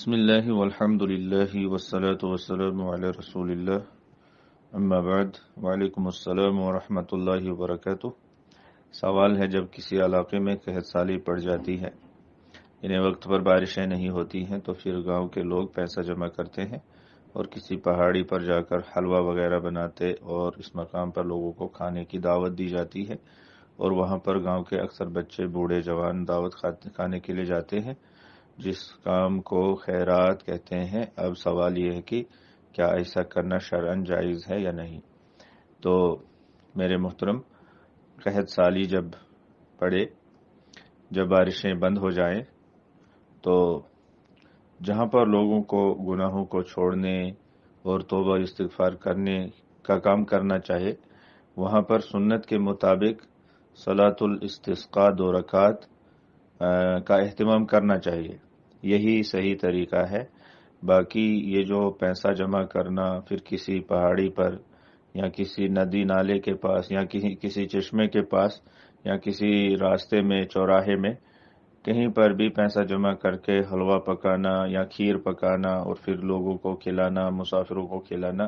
بسم اللہ والحمد للہ والصلاة والسلام علی رسول اللہ اما بعد وعلیکم السلام ورحمۃ اللہ وبرکاتہ۔ سوال ہے، جب کسی علاقے میں قحط سالی پڑ جاتی ہے یعنی وقت پر بارشیں نہیں ہوتی ہیں تو پھر گاؤں کے لوگ پیسہ جمع کرتے ہیں اور کسی پہاڑی پر جا کر حلوہ وغیرہ بناتے اور اس مقام پر لوگوں کو کھانے کی دعوت دی جاتی ہے اور وہاں پر گاؤں کے اکثر بچے بوڑھے جوان دعوت کھانے کے لیے جاتے ہیں، جس کام کو خیرات کہتے ہیں۔ اب سوال یہ ہے کہ کیا ایسا کرنا شرعاً جائز ہے یا نہیں؟ تو میرے محترم، قحط سالی جب پڑے، جب بارشیں بند ہو جائیں تو جہاں پر لوگوں کو گناہوں کو چھوڑنے اور توبہ استغفار کرنے کا کام کرنا چاہے، وہاں پر سنت کے مطابق صلاۃ الاستسقاء 2 رکعت کا اہتمام کرنا چاہیے۔ یہی صحیح طریقہ ہے۔ باقی یہ جو پیسہ جمع کرنا پھر کسی پہاڑی پر یا کسی ندی نالے کے پاس یا کسی چشمے کے پاس یا کسی راستے میں چوراہے میں کہیں پر بھی پیسہ جمع کر کے حلوہ پکانا یا کھیر پکانا اور پھر لوگوں کو کھلانا، مسافروں کو کھلانا،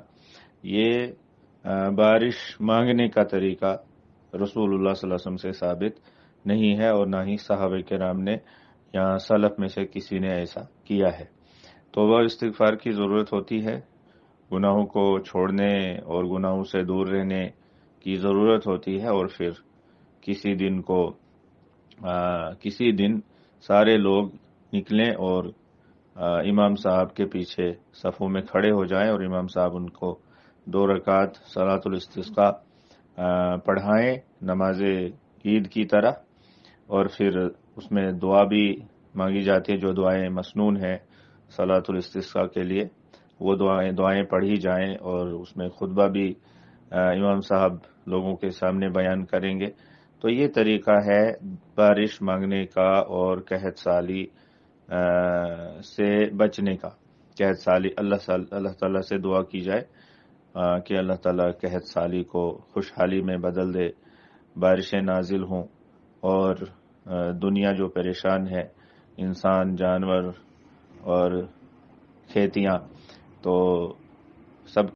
یہ بارش مانگنے کا طریقہ رسول اللہ صلی اللہ علیہ وسلم سے ثابت نہیں ہے اور نہ ہی صحابہ کرام نے یا سلف میں سے کسی نے ایسا کیا ہے۔ توبہ استغفار کی ضرورت ہوتی ہے، گناہوں کو چھوڑنے اور گناہوں سے دور رہنے کی ضرورت ہوتی ہے، اور پھر کسی دن سارے لوگ نکلیں اور امام صاحب کے پیچھے صفوں میں کھڑے ہو جائیں اور امام صاحب ان کو 2 رکعت صلاۃ الاستسقاء پڑھائیں نماز عید کی طرح، اور پھر اس میں دعا بھی مانگی جاتی ہے، جو دعائیں مسنون ہیں صلاۃ الاستسقاء کے لیے، وہ دعائیں پڑھی جائیں، اور اس میں خطبہ بھی امام صاحب لوگوں کے سامنے بیان کریں گے۔ تو یہ طریقہ ہے بارش مانگنے کا اور قحط سالی سے بچنے کا۔ قحط سالی اللہ تعالیٰ سے دعا کی جائے کہ اللہ تعالیٰ قحط سالی کو خوشحالی میں بدل دے، بارشیں نازل ہوں، اور دنیا جو پریشان ہے، انسان، جانور اور کھیتیاں، تو سب